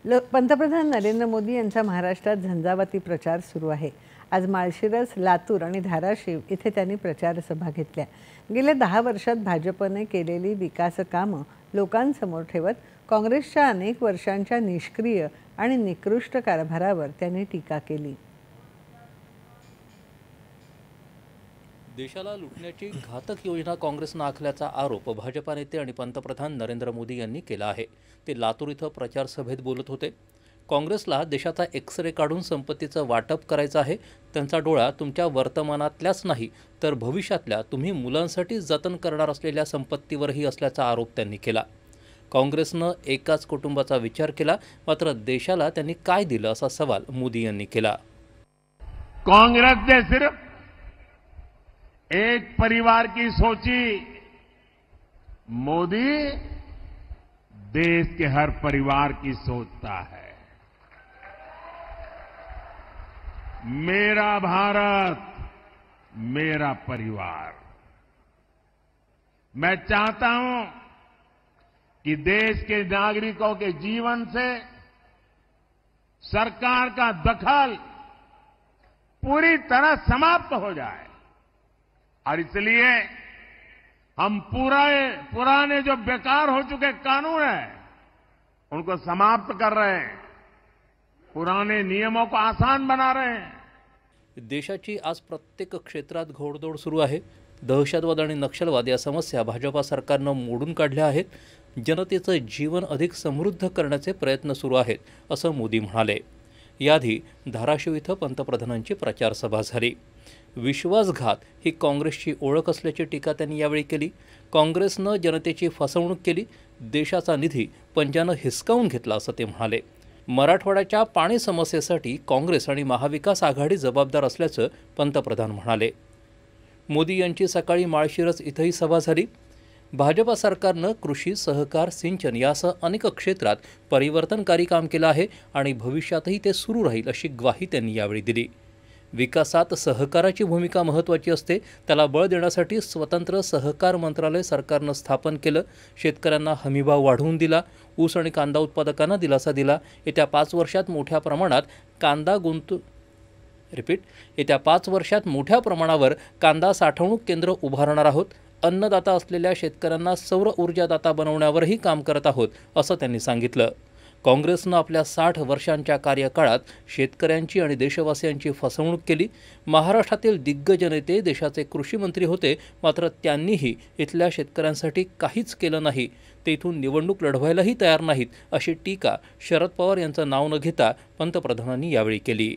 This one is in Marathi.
पंतप्रधान नरेंद्र मोदी यांचा महाराष्ट्रात झंझावाती प्रचार सुरू आहे। आज माळशिरस, लातूर आणि धाराशिव इथे त्यांनी प्रचार सभा घेतल्या। गेल्या 10 वर्षात भाजपने केलेली विकास कामं लोकांसमोर ठेवत काँग्रेसच्या अनेक वर्षांच्या निष्क्रिय आणि निकृष्ट कारभारावर त्यांनी टीका केली। देशाला लुटण्याची घातक योजना काँग्रेसने आखल्याचा आरोप भाजपा नेते आणि पंतप्रधान नरेंद्र मोदी यांनी केला आहे। ते लातूर इथं प्रचार सभेत बोलत होते। काँग्रेसला देशाचा एक्सरे काढून संपत्तीचं वाटप करायचं आहे। त्यांचा डोळा तुमच्या वर्तमानातल्याच नाही तर भविष्यातल्या तुम्ही मुलांसाठी जतन करणार असलेल्या संपत्तीवरही असल्याचा आरोप त्यांनी केला। काँग्रेसनं एकाच कुटुंबाचा विचार केला, मात्र देशाला त्यांनी काय दिलं असा सवाल मोदी यांनी केला। कांग्रेस ने सिर्फ एक परिवार की सोची, मोदी देश के हर परिवार की सोचता है। मेरा भारत, मेरा परिवार। मैं चाहता हूं कि देश के नागरिकों के जीवन से सरकार का दखल पूरी तरह समाप्त हो जाए और इसलिए हम पुराने जो बेकार हो चुके कानून हैं उनको समाप्त कर रहे हैं, पुराने नियमों को आसान बना रहे हैं। देशाची आज प्रत्येक क्षेत्रात घोडदौड सुरू आहे। दहशतवाद आणि नक्षलवाद या समस्या भाजपा सरकारनं मोडून काढल्या आहेत। जनतेचं जीवन अधिक समृद्ध करण्याचे प्रयत्न सुरू आहेत असं मोदी म्हणाले। याआधी धाराशिव इथं पंतप्रधानांची प्रचार सभा झाली। विश्वासघात ही काँग्रेसची ओळख असल्याची टीका त्यांनी यावेळी केली। काँग्रेसनं जनतेची फसवणूक केली, देशाचा निधी पंजानं हिसकावून घेतला असं ते म्हणाले। मराठवाड्याच्या पाणी समस्येसाठी काँग्रेस आणि महाविकास आघाडी जबाबदार असल्याचं पंतप्रधान म्हणाले। मोदी यांची सकाळी माळशिरस इथंही सभा झाली। भाजपा सरकारनं कृषी, सहकार, सिंचन यासह अनेक क्षेत्रात परिवर्तनकारी काम केलं आहे आणि भविष्यातही ते सुरू राहील अशी ग्वाही त्यांनी यावेळी दिली। विकासात सहकाराची भूमिका महत्त्वाची असते, त्याला बळ देण्यासाठी स्वतंत्र सहकार मंत्रालय सरकारनं स्थापन केलं। शेतकऱ्यांना हमीभाव वाढवून दिला, ऊस आणि कांदा उत्पादकांना दिलासा दिला। येत्या 5 वर्षात मोठ्या प्रमाणावर कांदा साठवणूक केंद्र उभारणार आहोत। अन्नदाता असलेल्या शेतकऱ्यांना सौर ऊर्जादाता बनवण्यावरही काम करत आहोत असं त्यांनी सांगितलं। काँग्रेसनं आपल्या 60 वर्षांच्या कार्यकाळात शेतकऱ्यांची आणि देशवासियांची फसवणूक केली। महाराष्ट्रातील दिग्गज नेते देशाचे कृषी मंत्री होते, मात्र त्यांनीही इथल्या शेतकऱ्यांसाठी काहीच केलं नाही। ते इथून निवडणूक लढवायलाही तयार नाहीत अशी टीका शरद पवार यांचं नाव न घेता पंतप्रधानांनी यावेळी केली।